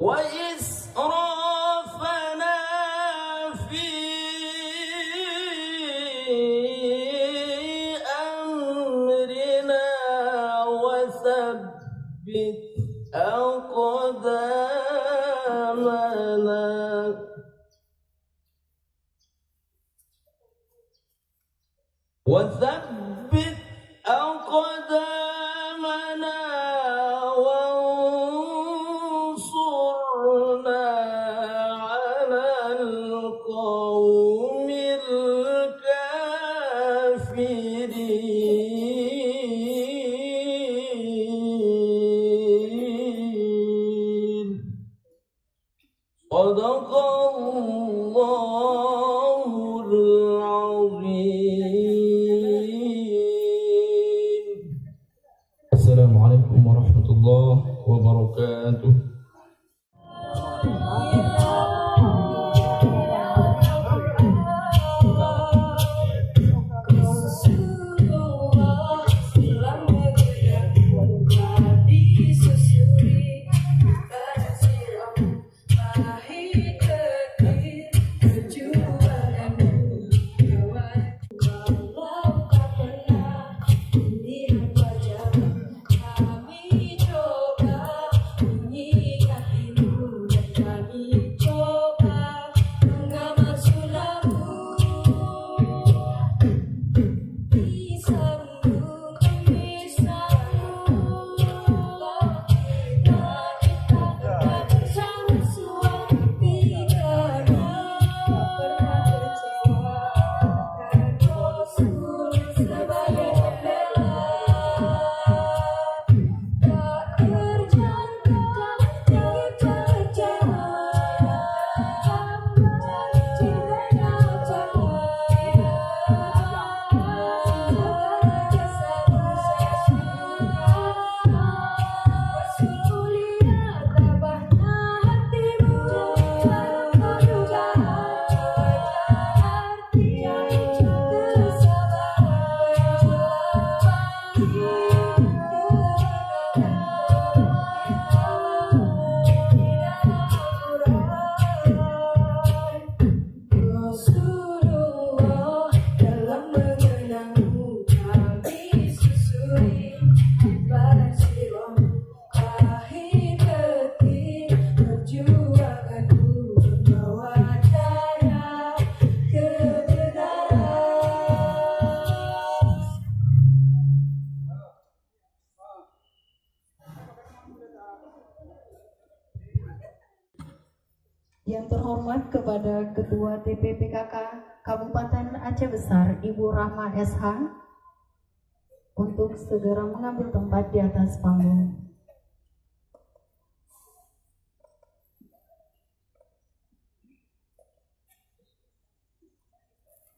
وإسرافنا في أمرنا وثبت أقدامنا وانصرنا على القوم الكافرين. صدق الله العظيم. السلام عليكم ورحمة الله وبركاته. Yang terhormat kepada Ketua TPPKK Kabupaten Aceh Besar, Ibu Rahma SH, untuk segera mengambil tempat di atas panggung.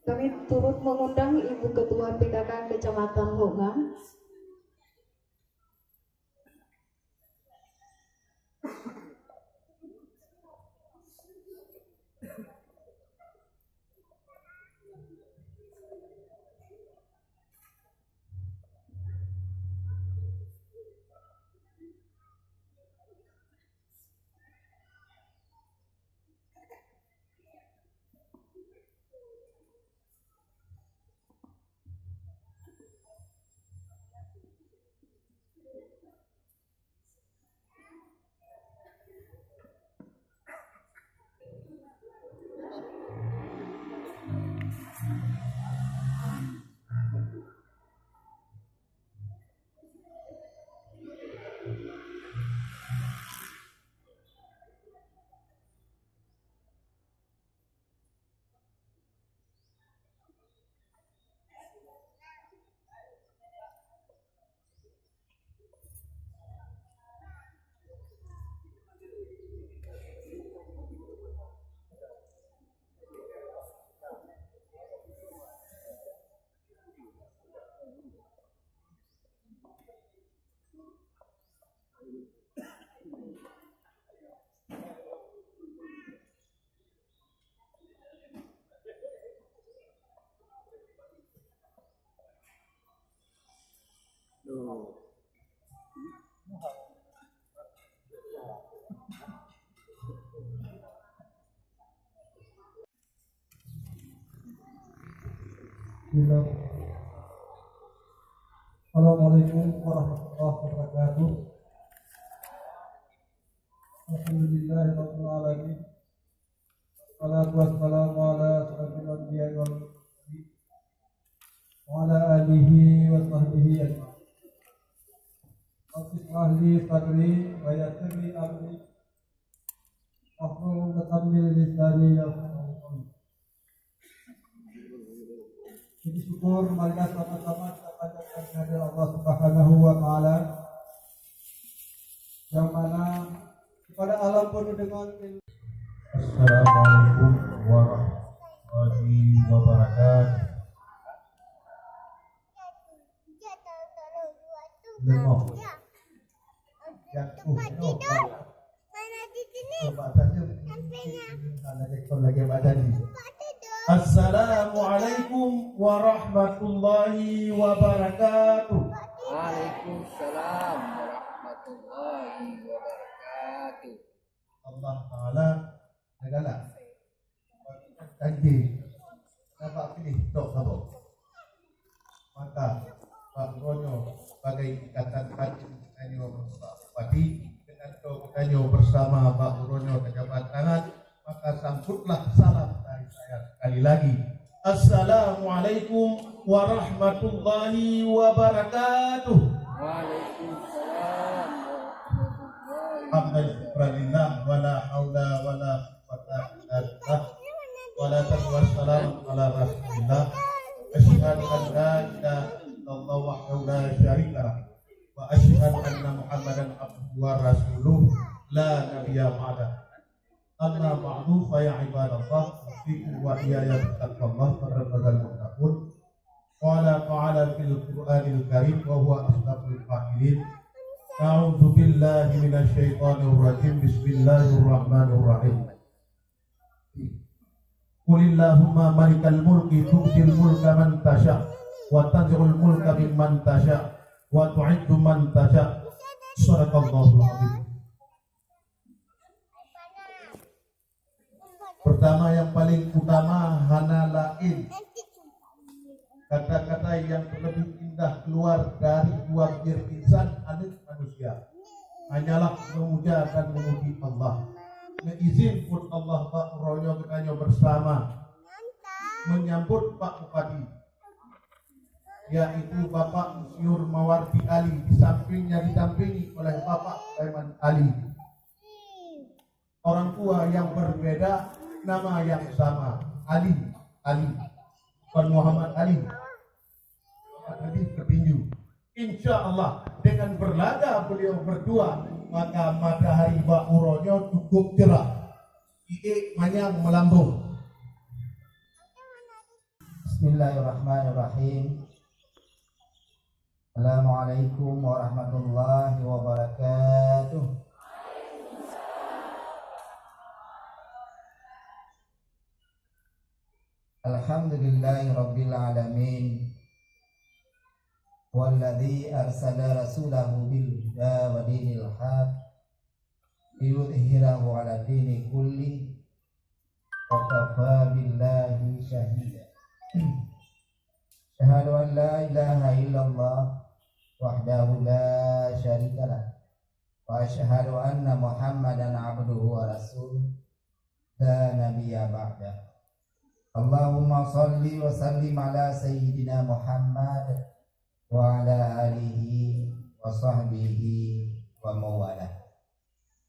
Kami turut mengundang Ibu Ketua PKK Kecamatan Honga, Bismillah. Assalamualaikum warahmatullahi wabarakatuh. Alhamdulillahirabbil alamin. Wassalatu wassalamu ala asyrofil anbiya'i wal mursalin wa ala alihi wa sahbihi ajma'in. Rabbi shrah li sadri wa yassir li amri wahlul 'uqdatam min lisani yafqahu qawli. Jadi syukur marilah sama-sama kita panjatkan kehadirat Allah Subhanahu wa taala yang mana pada alam penuh dengan Assalamualaikum warahmatullahi wabarakatuh. Lemah. Yang Assalamualaikum warahmatullahi wabarakatuh. Waalaikumsalam warahmatullahi wabarakatuh. Allah Ta'ala negara tadi dapat pilih tok sabo. Maka Pak Ronyo sebagai ikatan hajim Tanyo Pati dengan tok Tanyo bersama Pak Ronyo terjabat tangan, maka sambutlah salam dari saya sekali lagi. Assalamualaikum warahmatullahi wabarakatuh. Waalaikumsalam Alhamdulillah wala haula wala quwwata illa billah wala tawassalam ala rasulillah asyhadu an la ilaha illallah wahdahu la syarika lah wa asyhadu anna muhammadan abduhu wa rasuluh la nabiyya ba'da. Amma ba'du fa ya ibadallah fikum wa iyaya bittaqwallah faradal muttaqun. Qala ta'ala fil qur'anil karim wa huwa asdaqul qa'ilin. A'udzu billahi minasy syaithanir rajim. Bismillahirrahmanirrahim. Qulillahumma malikal mulki tu'til mulka man tasha wa tanzi'ul mulka mimman tasha wa tu'izzu man tasha. Shadaqallahul azim. Pertama yang paling utama hana lain, kata-kata yang lebih indah keluar dari dua bibir insan anak manusia hanyalah memuja dan memuji Allah. Meizin pun Allah Pak Ronyo Ketanyo bersama menyambut Pak Bupati, yaitu Bapak Insinyur Mawardi Ali, di sampingnya didampingi oleh Bapak Sulaiman Ali. Orang tua yang berbeda, nama yang sama, Ali Pak Muhammad Ali. Tadi petinju. Insya Allah dengan berlaga beliau berdua, maka matahari Pak Uronyo cukup cerah, iik manyang melambung. Bismillahirrahmanirrahim. Assalamualaikum warahmatullahi wabarakatuh. Alhamdulillahi rabbil alamin. Walladzi arsala rasulahu bil huda wa dinil haq liyudhhirahu 'ala dini kulli wa kafa billahi shahida. Asyhadu an la ilaha illallah wahdahu la syarika lah wa asyhadu anna Muhammadan 'abduhu wa rasuluh la nabiyya ba'da. Allahumma shalli wa sallim ala sayyidina Muhammad wa ala alihi wa sahbihi wa mawala.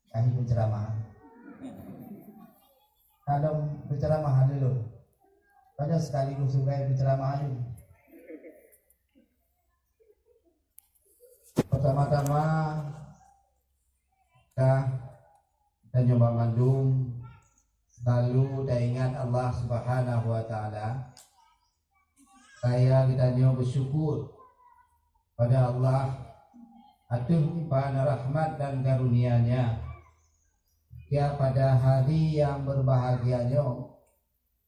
Kami penceramah. Kalau penceramah dulu, banyak sekali suka penceramah ini. Pertama-tama dan nyoba mandum selalu ingat Allah Subhanahu wa taala. Kita nyoba bersyukur pada Allah atas limpahan rahmat dan karunia-Nya. Ya, pada hari yang berbahagianya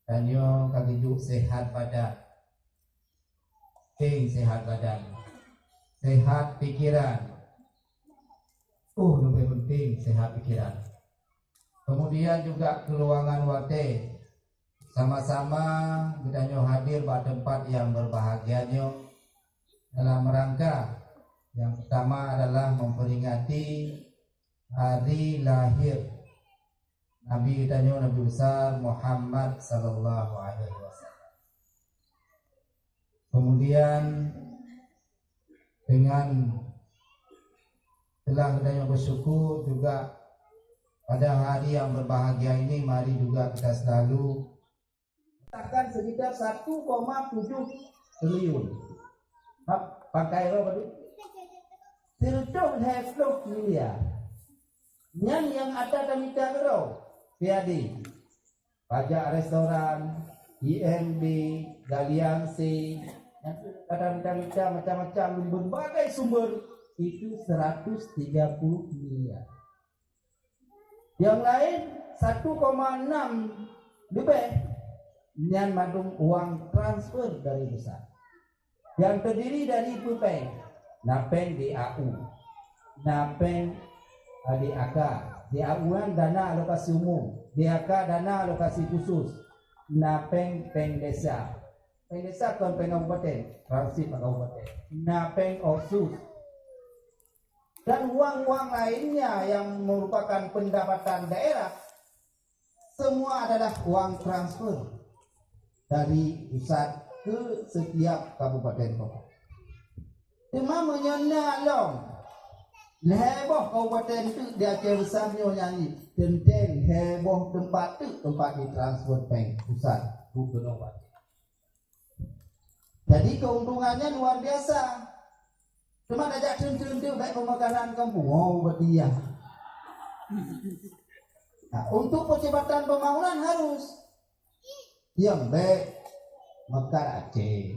dan yo kagijuk sehat pada sehat badan, sehat pikiran. Lebih penting sehat pikiran. Kemudian juga keluangan wate sama-sama kita hadir pada tempat yang berbahagianya dalam rangka yang pertama adalah memperingati hari lahir Nabi kita Nabi besar Muhammad sallallahu alaihi wasallam. Kemudian dengan telah kita bersyukur juga pada hari yang berbahagia ini, mari juga kita selalu akan sekitar 1,7 triliun. Pakai apa tadi? Tidak have no miliar. Yang ada kami tahu, PAD, pajak restoran, IMB, Galiansi, kadang-kadang macam-macam berbagai sumber itu 130 miliar. Yang lain 1,6 lebih yang madung uang transfer dari besar. Yang terdiri dari pupeng, napeng DAU, napeng DAK, DAU kan dana alokasi umum, DAK dana alokasi khusus, napeng peng desa, peng desa kan peng kabupaten, transit kabupaten, napeng otsus, dan uang-uang lainnya yang merupakan pendapatan daerah, semua adalah uang transfer dari pusat ke setiap kabupaten kota. Cuma menyana long heboh kabupaten tu dia Aceh besarnya nyanyi tentang heboh tempat tu tempat ditransfer bank pusat gubernur. Jadi keuntungannya luar biasa. Cuma ajak cun-cun baik pemekaran kampung. Oh berdia. Nah, untuk percepatan pembangunan harus yang baik Mekar Aceh.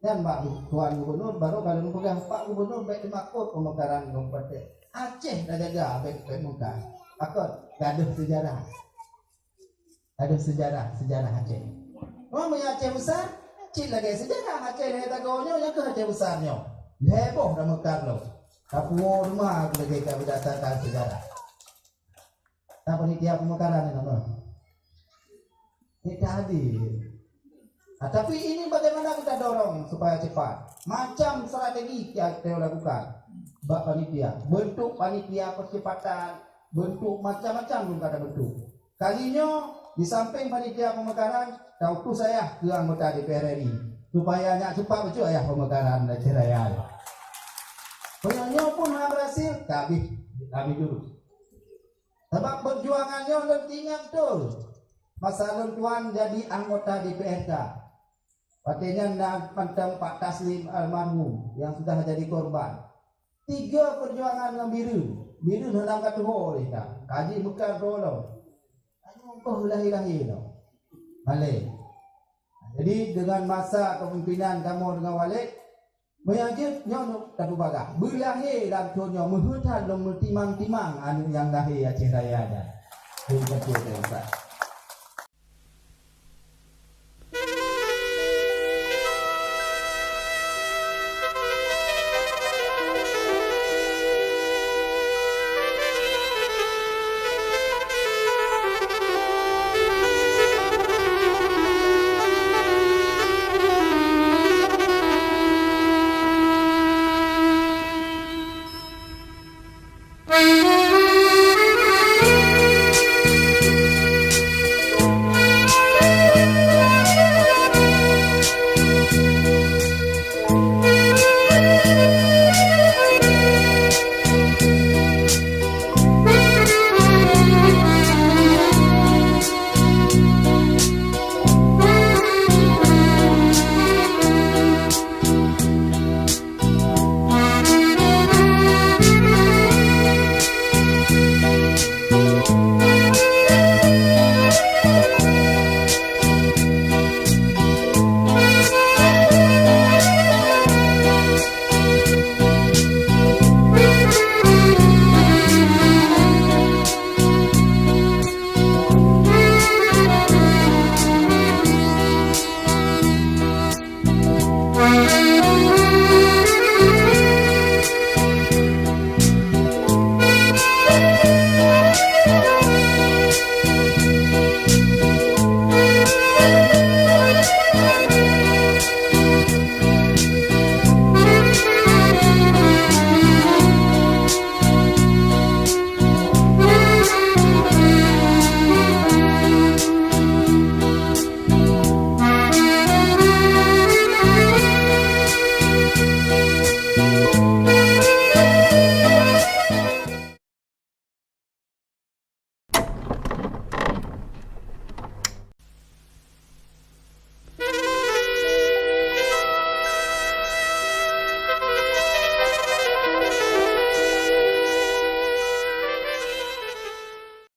Dan Pak Tuan Gubernur baru kalian pegang Pak Gubernur baik dimakut pemekaran kabupaten Aceh dah jaga baik Mekar. Akut gaduh sejarah. Ada sejarah Aceh. Orang punya Aceh besar, cik lagi sejarah Aceh ni tagonya yang ke Aceh besarnya. Heboh dah Mekar lo. Kapur rumah lagi kau berdasarkan sejarah. Tak panitia pemekaran ni nama. Ini hadir. Nah, tapi ini bagaimana kita dorong supaya cepat. Macam strategi yang kita lakukan. Bak panitia, bentuk panitia percepatan, bentuk macam-macam belum ada bentuk. Kalinya di samping panitia pemekaran, tahu tu saya ke anggota DPR RI supaya nak cepat betul ayah pemekaran dan ceraian. Penyanyi pun berhasil, kami dulu. Sebab perjuangannya lebih ingat betul. Masa Tuan jadi anggota DPRK. Patinya nak macam Pak Taslim almarhum yang sudah jadi korban. 3 perjuangan yang biru hendak kata ho kita. Kaji bukan tolong. Aduh lahir no. Balik. Jadi dengan masa kepimpinan kamu dengan Walid mengajar nyono tak bagah. Berlahir dalam contohnya menghutan dan timang-timang anu yang lahir Aceh Raya ada. Terima kasih. Thank you.